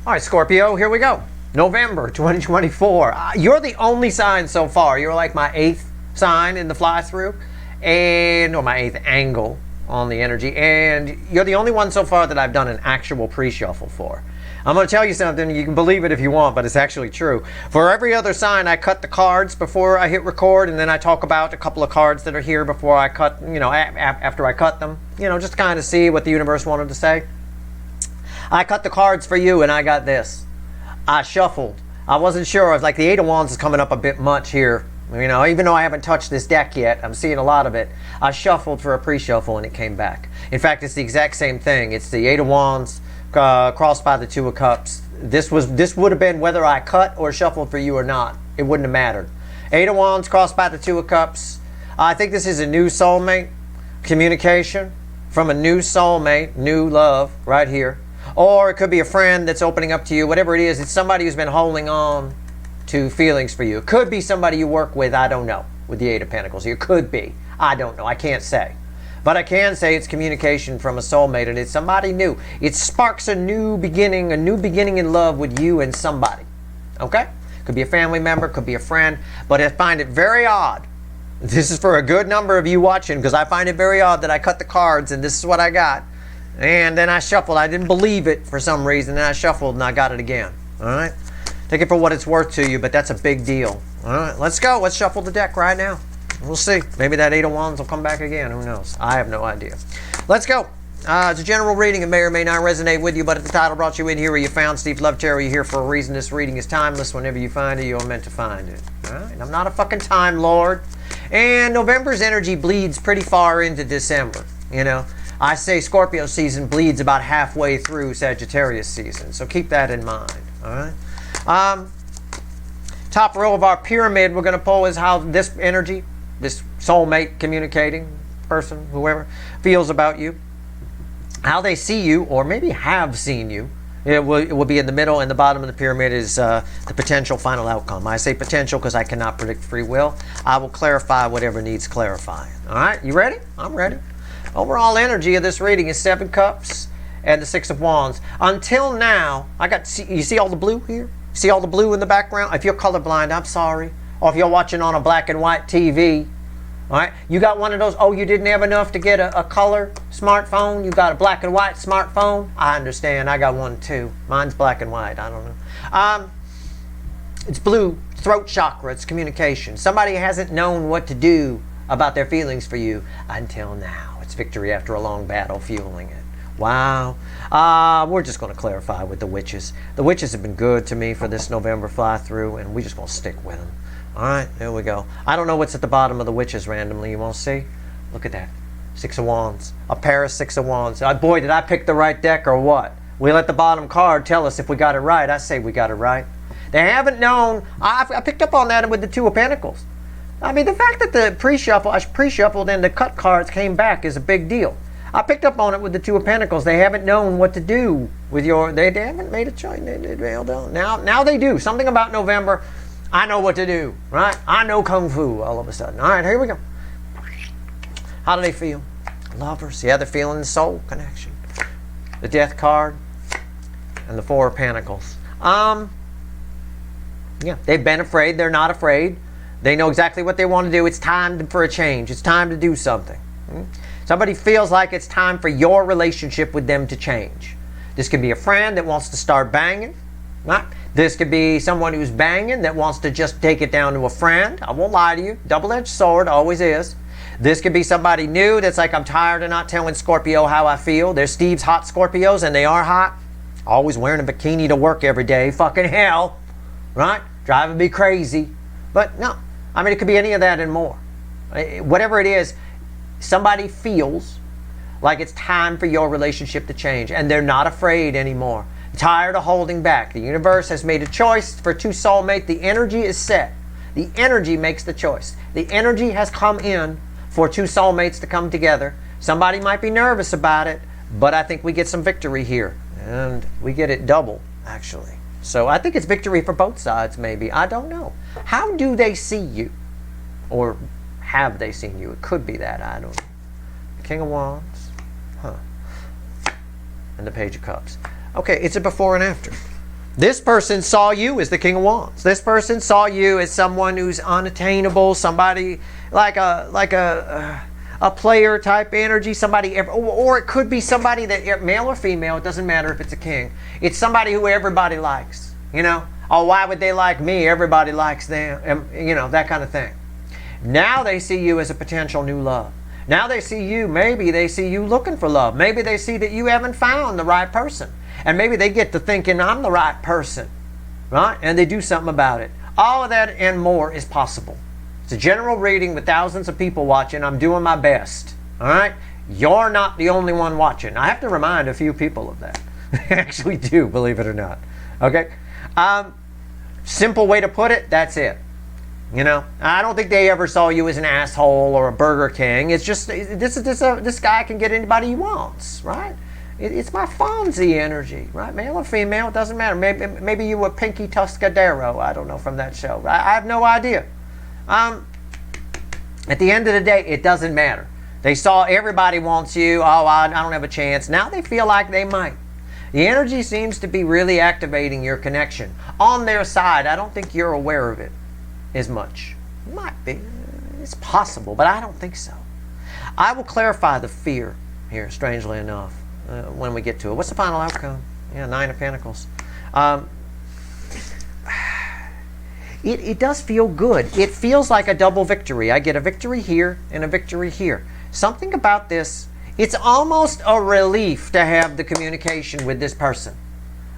All right, Scorpio, here we go. November 2024. You're the only sign so far. You're like my 8th sign in the fly-through, or my 8th angle on the energy, and you're the only one so far that I've done an actual pre-shuffle for. I'm going to tell you something. You can believe it if you want, but it's actually true. For every other sign, I cut the cards before I hit record, and then I talk about a couple of cards that are here before I cut, after I cut them, just to kind of see what the universe wanted to say. I cut the cards for you, and I got this. I shuffled. I wasn't sure. I was like, the Eight of Wands is coming up a bit much here. Even though I haven't touched this deck yet, I'm seeing a lot of it. I shuffled for a pre-shuffle, and it came back. In fact, it's the exact same thing. It's the Eight of Wands crossed by the Two of Cups. This would have been whether I cut or shuffled for you or not. It wouldn't have mattered. Eight of Wands crossed by the Two of Cups. I think this is a new soulmate communication from a new soulmate, new love right here. Or it could be a friend that's opening up to you. Whatever it is, it's somebody who's been holding on to feelings for you. It could be somebody you work with, I don't know, with the Eight of Pentacles. It could be. I don't know. I can't say. But I can say it's communication from a soulmate, and it's somebody new. It sparks a new beginning in love with you and somebody. Okay? Could be a family member, could be a friend, but I find it very odd. This is for a good number of you watching, because I find it very odd that I cut the cards, and this is what I got. And then I shuffled. I didn't believe it for some reason, and I shuffled, and I got it again. All right? Take it for what it's worth to you, but that's a big deal. All right, let's go. Let's shuffle the deck right now. We'll see. Maybe that Eight of Wands will come back again. Who knows? I have no idea. Let's go. It's a general reading. It may or may not resonate with you, but if the title brought you in here where you found Steve Love Tarot, you're here for a reason. This reading is timeless. Whenever you find it, you're meant to find it. All right? I'm not a fucking time lord. And November's energy bleeds pretty far into December. I say Scorpio season bleeds about halfway through Sagittarius season. So keep that in mind. All right? Top row of our pyramid we're going to pull is how this energy, this soulmate communicating person, whoever, feels about you. How they see you, or maybe have seen you. It will be in the middle, and the bottom of the pyramid is the potential final outcome. I say potential because I cannot predict free will. I will clarify whatever needs clarifying. All right, you ready? I'm ready. Overall energy of this reading is 7 Cups and the 6 of Wands. Until now, you see all the blue here? See all the blue in the background? If you're colorblind, I'm sorry. Or if you're watching on a black and white TV, all right? You got one of those, you didn't have enough to get a color smartphone? You got a black and white smartphone? I understand. I got one too. Mine's black and white. I don't know. It's blue, throat chakra. It's communication. Somebody hasn't known what to do about their feelings for you until now. It's victory after a long battle fueling it. Wow. We're just going to clarify with the witches. The witches have been good to me for this November fly-through, and we're just going to stick with them. All right, there we go. I don't know what's at the bottom of the witches randomly. You won't see? Look at that. 6 of Wands. A pair of 6 of Wands. Boy, did I pick the right deck or what? We let the bottom card tell us if we got it right. I say we got it right. They haven't known. I picked up on that with the 2 of Pentacles. I mean, the fact that the I pre-shuffled and the cut cards came back is a big deal. I picked up on it with the 2 of Pentacles. They haven't known what to do with they haven't made a choice. Now they do. Something about November, I know what to do, right? I know Kung Fu all of a sudden. All right, here we go. How do they feel? Lovers. Yeah, they're feeling the soul connection. The Death card and the 4 of Pentacles. Yeah, they've been afraid. They're not afraid. They know exactly what they want to do. It's time for a change. It's time to do something. Somebody feels like it's time for your relationship with them to change. This could be a friend that wants to start banging. Right? This could be someone who's banging that wants to just take it down to a friend. I won't lie to you. Double-edged sword, always is. This could be somebody new that's like, I'm tired of not telling Scorpio how I feel. There's Steve's hot Scorpios, and they are hot. Always wearing a bikini to work every day. Fucking hell. Right? Driving me crazy. But no. I mean, it could be any of that and more. Whatever it is, somebody feels like it's time for your relationship to change, and they're not afraid anymore. Tired of holding back. The universe has made a choice for 2 soulmates. The energy is set. The energy makes the choice. The energy has come in for 2 soulmates to come together. Somebody might be nervous about it, but I think we get some victory here, and we get it double, actually. So I think it's victory for both sides, maybe. I don't know. How do they see you? Or have they seen you? It could be that. I don't know. The King of Wands. And the Page of Cups. Okay, it's a before and after. This person saw you as the King of Wands. This person saw you as someone who's unattainable, somebody like a player type energy, somebody, or it could be somebody that, male or female, it doesn't matter if it's a king. It's somebody who everybody likes, you know. Oh, why would they like me? Everybody likes them, you know, that kind of thing. Now they see you as a potential new love. Now they see you, maybe they see you looking for love. Maybe they see that you haven't found the right person. And maybe they get to thinking, I'm the right person, right? And they do something about it. All of that and more is possible. It's a general reading with thousands of people watching. I'm doing my best, all right? You're not the only one watching. I have to remind a few people of that. I actually do, believe it or not, okay? Simple way to put it, that's it. You know, I don't think they ever saw you as an asshole or a Burger King. It's just, this guy can get anybody he wants, right? It's my Fonzie energy, right? Male or female, it doesn't matter. Maybe you were Pinky Tuscadero, I don't know, from that show. I have no idea. At the end of the day, it doesn't matter. They saw everybody wants you. Oh, I don't have a chance. Now they feel like they might. The energy seems to be really activating your connection. On their side, I don't think you're aware of it as much. It might be. It's possible, but I don't think so. I will clarify the fear here, strangely enough, when we get to it. What's the final outcome? Yeah, 9 of Pentacles. It does feel good. It feels like a double victory. I get a victory here and a victory here. Something about this, it's almost a relief to have the communication with this person.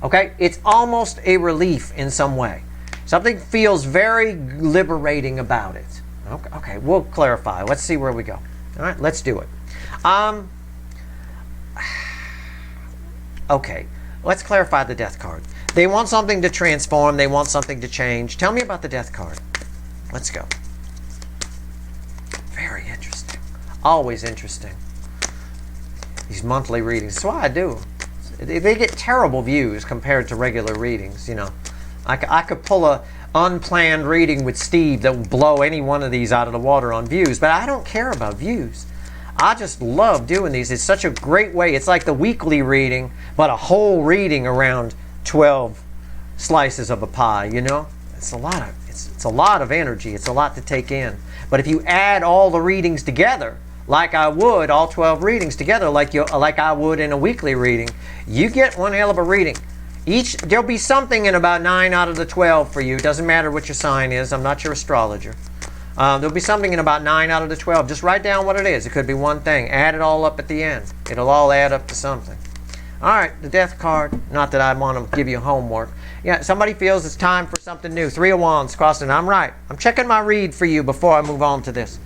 Okay? It's almost a relief in some way. Something feels very liberating about it. Okay, we'll clarify. Let's see where we go. All right, let's do it. Okay, let's clarify the Death card. They want something to transform. They want something to change. Tell me about the Death card. Let's go. Very interesting. Always interesting. These monthly readings. That's why I do. They get terrible views compared to regular readings, you know. I could pull a unplanned reading with Steve that would blow any one of these out of the water on views, but I don't care about views. I just love doing these. It's such a great way. It's like the weekly reading, but a whole reading around 12 slices of a pie, you know? It's a lot of energy. It's a lot to take in. But if you add all the readings together, like I would, all 12 readings together, like I would in a weekly reading, you get one hell of a reading. There'll be something in about 9 out of the 12 for you. It doesn't matter what your sign is. I'm not your astrologer. There'll be something in about 9 out of the 12. Just write down what it is. It could be one thing. Add it all up at the end. It'll all add up to something. All right, the Death card. Not that I want to give you homework. Yeah, somebody feels it's time for something new. 3 of Wands crossing. I'm right. I'm checking my read for you before I move on to this.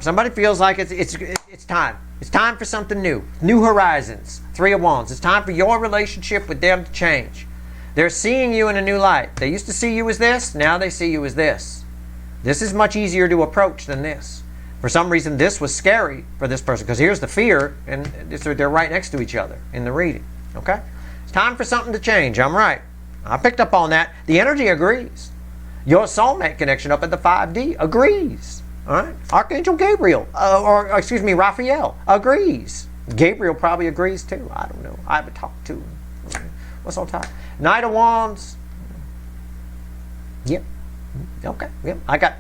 Somebody feels like it's time. It's time for something new. New horizons. 3 of Wands. It's time for your relationship with them to change. They're seeing you in a new light. They used to see you as this. Now they see you as this. This is much easier to approach than this. For some reason, this was scary for this person, because here's the fear, and they're right next to each other in the reading. Okay? It's time for something to change. I'm right. I picked up on that. The energy agrees. Your soulmate connection up at the 5D agrees. All right? Archangel Gabriel, Raphael agrees. Gabriel probably agrees too. I don't know. I haven't talked to him. What's on top? Knight of Wands. Yep. Okay. Yep. I got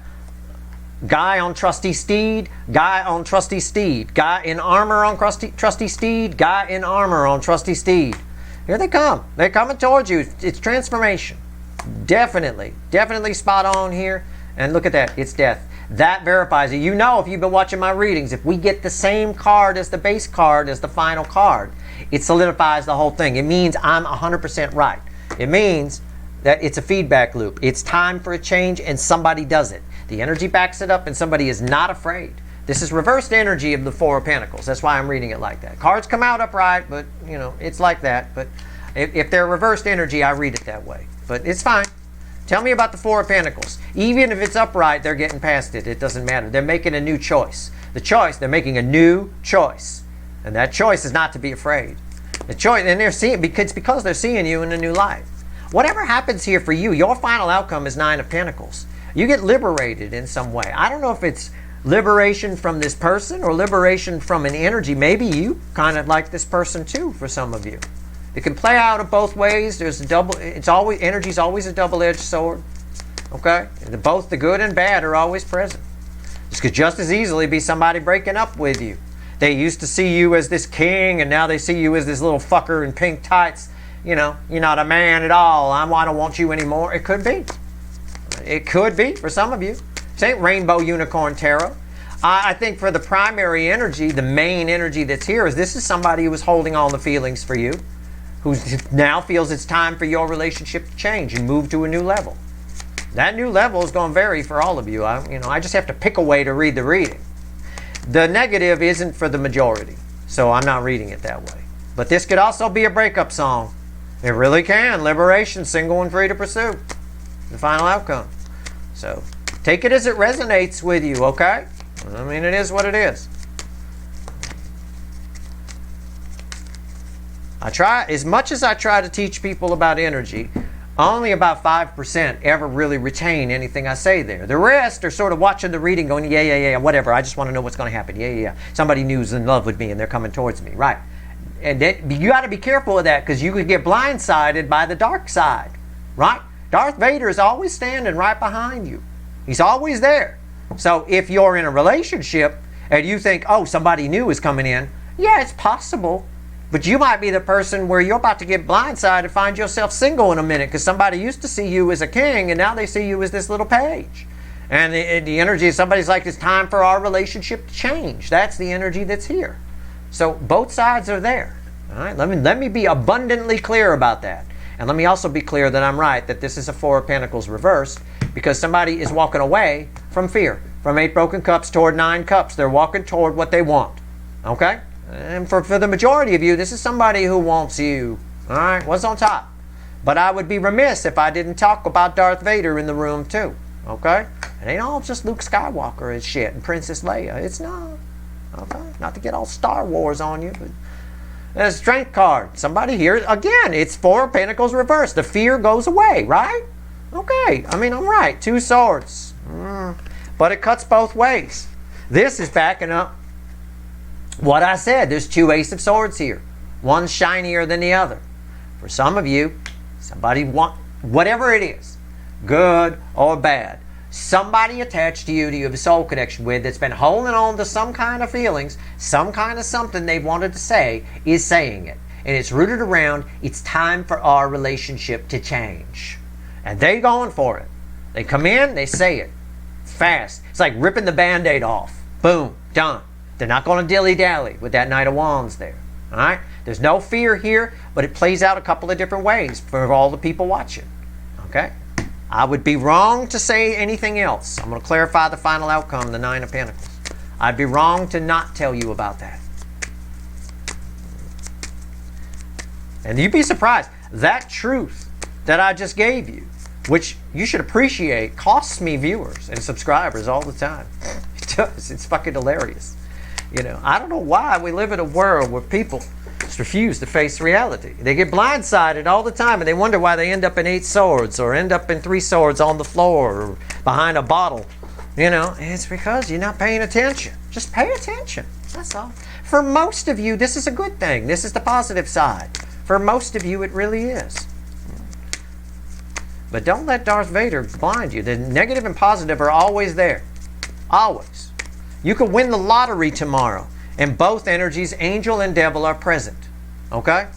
guy on trusty steed, guy on trusty steed, guy in armor on trusty steed, guy in armor on trusty steed. Here they come. They're coming towards you. It's transformation. Definitely spot on here. And look at that. It's death. That verifies it. You know, if you've been watching my readings, if we get the same card as the base card as the final card, it solidifies the whole thing. It means I'm 100% right. It means that it's a feedback loop. It's time for a change, and somebody does it. The energy backs it up, and somebody is not afraid. This is reversed energy of the 4 of Pentacles. That's why I'm reading it like that. Cards come out upright, but, you know, it's like that. But if they're reversed energy, I read it that way. But it's fine. Tell me about the 4 of Pentacles. Even if it's upright, they're getting past it. It doesn't matter. They're making a new choice. They're making a new choice. And that choice is not to be afraid. The choice, and it's because they're seeing you in a new light. Whatever happens here for you, your final outcome is 9 of Pentacles. You get liberated in some way. I don't know if it's liberation from this person or liberation from an energy. Maybe you kind of like this person too, for some of you. It can play out in both ways. There's a double. It's always energy's always a double-edged sword. Okay, both the good and bad are always present. This could just as easily be somebody breaking up with you. They used to see you as this king, and now they see you as this little fucker in pink tights. You know, you're not a man at all. I don't want you anymore. It could be. It could be for some of you. This ain't Rainbow Unicorn Tarot. I think for the primary energy, the main energy that's here is this is somebody who was holding all the feelings for you, who now feels it's time for your relationship to change and move to a new level. That new level is going to vary for all of you. I just have to pick a way to read the reading. The negative isn't for the majority, so I'm not reading it that way. But this could also be a breakup song. It really can. Liberation, single and free to pursue. The final outcome. So take it as it resonates with you, okay? I mean, it is what it is. As much as I try to teach people about energy, only about 5% ever really retain anything I say there. The rest are sort of watching the reading going, yeah, whatever. I just want to know what's going to happen. Yeah. Somebody new's in love with me and they're coming towards me. Right. And then, you got to be careful of that because you could get blindsided by the dark side. Right? Darth Vader is always standing right behind you. He's always there. So if you're in a relationship and you think, oh, somebody new is coming in, yeah, it's possible. But you might be the person where you're about to get blindsided and find yourself single in a minute because somebody used to see you as a king and now they see you as this little page. And the energy of somebody's like, it's time for our relationship to change. That's the energy that's here. So both sides are there. All right, let me be abundantly clear about that. And let me also be clear that I'm right, that this is a Four of Pentacles reversed because somebody is walking away from fear. From 8 broken cups toward 9 cups. They're walking toward what they want. Okay? And for the majority of you, this is somebody who wants you. All right? What's on top? But I would be remiss if I didn't talk about Darth Vader in the room too. Okay? It ain't all just Luke Skywalker and shit and Princess Leia. It's not. Okay? Not to get all Star Wars on you, but a strength card. Somebody here, again, it's 4 of Pentacles reversed. The fear goes away, right? Okay, I mean, I'm right. 2 swords. But it cuts both ways. This is backing up what I said. There's 2 Ace of Swords here. One's shinier than the other. For some of you, somebody whatever it is, good or bad, somebody attached to you that you have a soul connection with that's been holding on to some kind of feelings, some kind of something they wanted to say, is saying it. And it's rooted around, it's time for our relationship to change. And they going for it. They come in, they say it. Fast. It's like ripping the Band-Aid off. Boom. Done. They're not going to dilly-dally with that Knight of Wands there. All right? There's no fear here, but it plays out a couple of different ways for all the people watching. Okay? I would be wrong to say anything else. I'm going to clarify the final outcome, the 9 of Pentacles. I'd be wrong to not tell you about that. And you'd be surprised. That truth that I just gave you, which you should appreciate, costs me viewers and subscribers all the time. It does. It's fucking hilarious. You know, I don't know why we live in a world where people just refuse to face reality. They get blindsided all the time and they wonder why they end up in 8 swords or end up in 3 swords on the floor or behind a bottle. You know, it's because you're not paying attention. Just pay attention. That's all. For most of you, this is a good thing. This is the positive side. For most of you, it really is. But don't let Darth Vader blind you. The negative and positive are always there. Always. You could win the lottery tomorrow, and both energies, angel and devil, are present. Okay?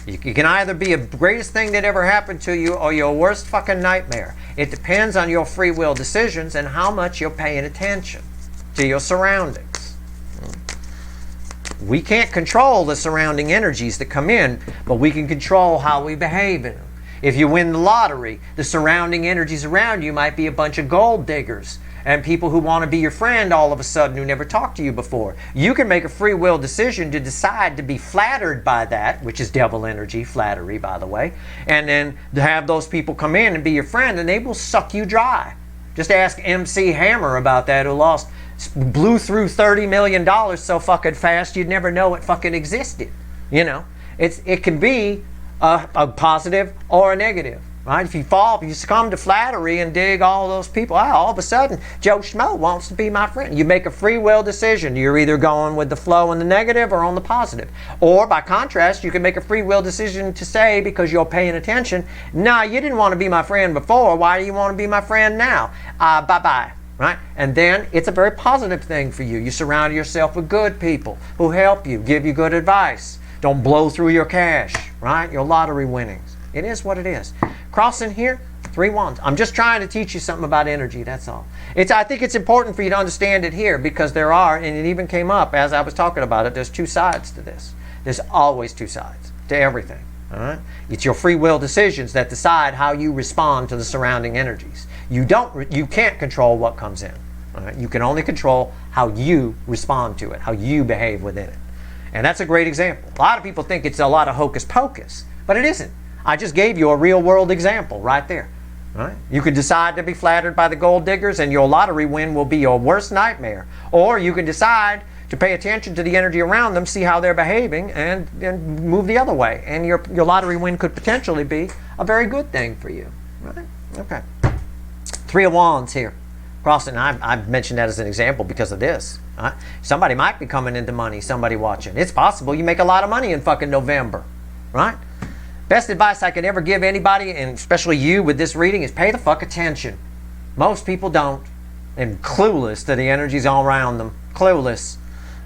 You can either be the greatest thing that ever happened to you or your worst fucking nightmare. It depends on your free will decisions and how much you're paying attention to your surroundings. We can't control the surrounding energies that come in, but we can control how we behave in them. If you win the lottery, the surrounding energies around you might be a bunch of gold diggers and people who want to be your friend all of a sudden who never talked to you before. You can make a free will decision to decide to be flattered by that, which is devil energy, flattery, by the way, and then to have those people come in and be your friend, and they will suck you dry. Just ask MC Hammer about that, who blew through $30 million so fucking fast you'd never know it fucking existed. You know, it can be a positive or a negative. Right? If you fall, if you succumb to flattery and dig all those people out, all of a sudden, Joe Schmo wants to be my friend. You make a free will decision. You're either going with the flow and the negative or on the positive. Or by contrast, you can make a free will decision to say, because you're paying attention, nah, you didn't want to be my friend before. Why do you want to be my friend now? Bye-bye. Right? And then it's a very positive thing for you. You surround yourself with good people who help you, give you good advice. Don't blow through your cash, right? Your lottery winnings. It is what it is. Crossing here, 3 wands. I'm just trying to teach you something about energy, that's all. I think it's important for you to understand it here, because there are, and it even came up as I was talking about it, there's 2 sides to this. There's always 2 sides to everything. All right? It's your free will decisions that decide how you respond to the surrounding energies. You can't control what comes in. All right? You can only control how you respond to it, how you behave within it. And that's a great example. A lot of people think it's a lot of hocus pocus, but it isn't. I just gave you a real world example right there. Right? You could decide to be flattered by the gold diggers and your lottery win will be your worst nightmare. Or you can decide to pay attention to the energy around them, see how they're behaving, and move the other way. And your lottery win could potentially be a very good thing for you. Right? Okay. 3 of Wands here. Crossing, I've mentioned that as an example because of this. Right? Somebody might be coming into money, somebody watching. It's possible you make a lot of money in fucking November. Right? Best advice I could ever give anybody, and especially you with this reading, is pay the fuck attention. Most people don't. And clueless to the energies all around them. Clueless.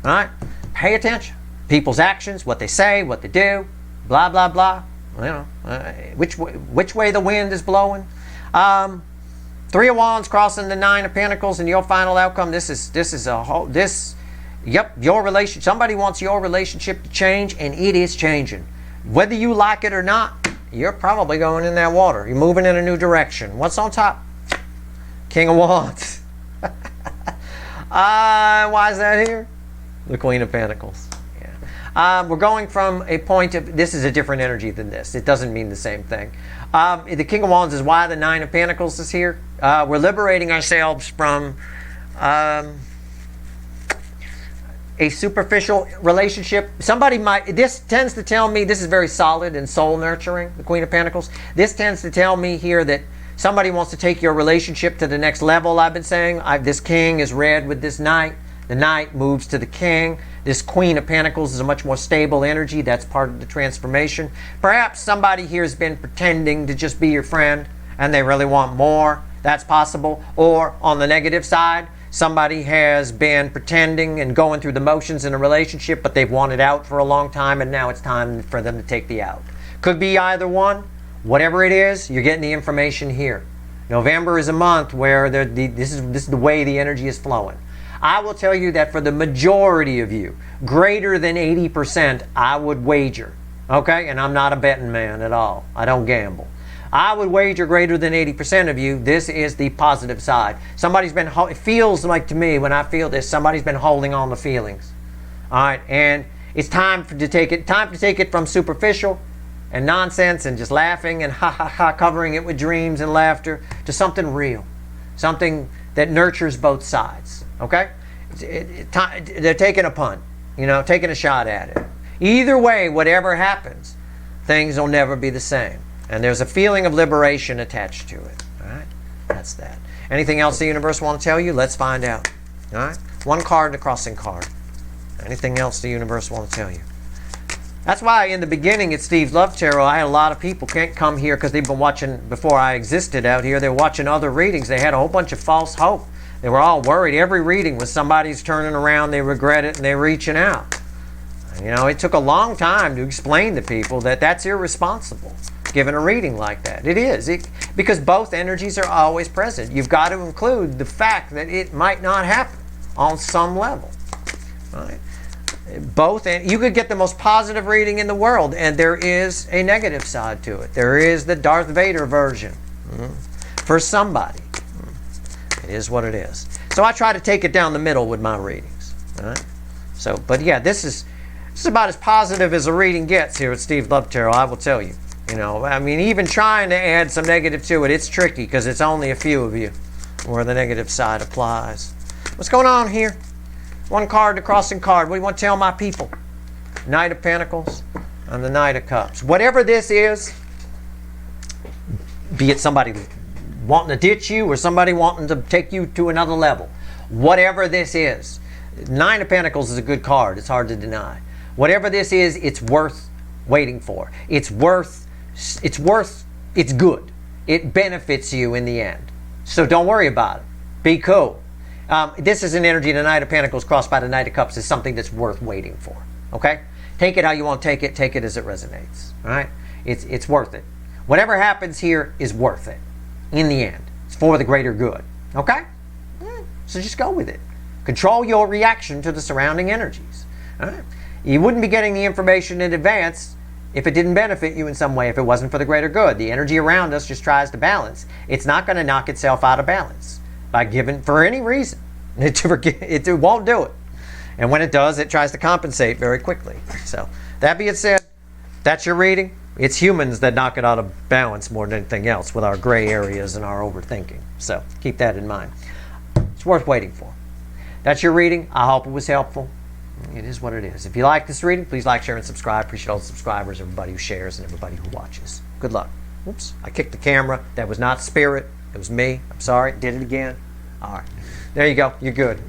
Right? Pay attention. People's actions, what they say, what they do, blah, blah, blah. You know, which way the wind is blowing. 3 of Wands crossing the 9 of Pentacles, and your final outcome, your relation, somebody wants your relationship to change, and it is changing. Whether you like it or not, you're probably going in that water. You're moving in a new direction. What's on top? King of Wands. Why is that here? The Queen of Pentacles. Yeah. We're going from a point of, this is a different energy than this. It doesn't mean the same thing. The King of Wands is why the 9 of Pentacles is here. We're liberating ourselves from a superficial relationship. This tends to tell me, this is very solid and soul nurturing, the Queen of Pentacles. This tends to tell me here that somebody wants to take your relationship to the next level, I've been saying. This King is read with this Knight. The Knight moves to the King. This Queen of Pentacles is a much more stable energy. That's part of the transformation. Perhaps somebody here has been pretending to just be your friend and they really want more. That's possible. Or on the negative side, somebody has been pretending and going through the motions in a relationship, but they've wanted out for a long time, and now it's time for them to take the out. Could be either one. Whatever it is, you're getting the information here. November is a month where this is the way the energy is flowing. I will tell you that for the majority of you, greater than 80%, I would wager. Okay? And I'm not a betting man at all. I don't gamble. I would wager greater than 80% of you, this is the positive side. It feels like to me, when I feel this, somebody's been holding on to feelings. All right? And it's time to take it from superficial and nonsense and just laughing and covering it with dreams and laughter, to something real. Something that nurtures both sides. Okay? They're taking a punt, taking a shot at it. Either way, whatever happens, things will never be the same. And there's a feeling of liberation attached to it. All right? That's that. Anything else the universe want to tell you? Let's find out. All right? 1 card and a crossing card. Anything else the universe want to tell you? That's why in the beginning at Steve's Love Tarot, I had a lot of people can't come here because they've been watching, before I existed out here, they were watching other readings. They had a whole bunch of false hope. They were all worried. Every reading was somebody's turning around, they regret it, and they're reaching out. It took a long time to explain to people that that's irresponsible, giving a reading like that. It is. Because both energies are always present. You've got to include the fact that it might not happen on some level. Right? You could get the most positive reading in the world, and there is a negative side to it. There is the Darth Vader version for somebody. It is what it is. So I try to take it down the middle with my readings. All right? But yeah, this is about as positive as a reading gets here at Steve's Love Tarot, I will tell you. Even trying to add some negative to it, it's tricky because it's only a few of you where the negative side applies. What's going on here? 1 card, the crossing card. What do you want to tell my people? Knight of Pentacles and the Knight of Cups. Whatever this is, Be it somebody wanting to ditch you or somebody wanting to take you to another level. Whatever this is. Nine of Pentacles is a good card. It's hard to deny. Whatever this is, it's worth waiting for. It's good. It benefits you in the end. So don't worry about it. Be cool. This is an energy, the Knight of Pentacles crossed by the Knight of Cups, is something that's worth waiting for. Okay? Take it how you want to take it. Take it as it resonates. All right? It's worth it. Whatever happens here is worth it. In the end. It's for the greater good. Okay? So just go with it. Control your reaction to the surrounding energies. All right? You wouldn't be getting the information in advance if it didn't benefit you in some way, if it wasn't for the greater good. The energy around us just tries to balance. It's not going to knock itself out of balance by giving, for any reason. It won't do it. And when it does, it tries to compensate very quickly. So, that being said, that's your reading. It's humans that knock it out of balance more than anything else with our gray areas and our overthinking. So, keep that in mind. It's worth waiting for. That's your reading. I hope it was helpful. It is what it is. If you like this reading, please like, share, and subscribe. Appreciate all the subscribers, everybody who shares, and everybody who watches. Good luck. Oops, I kicked the camera. That was not spirit. It was me. I'm sorry. Did it again. All right. There you go. You're good.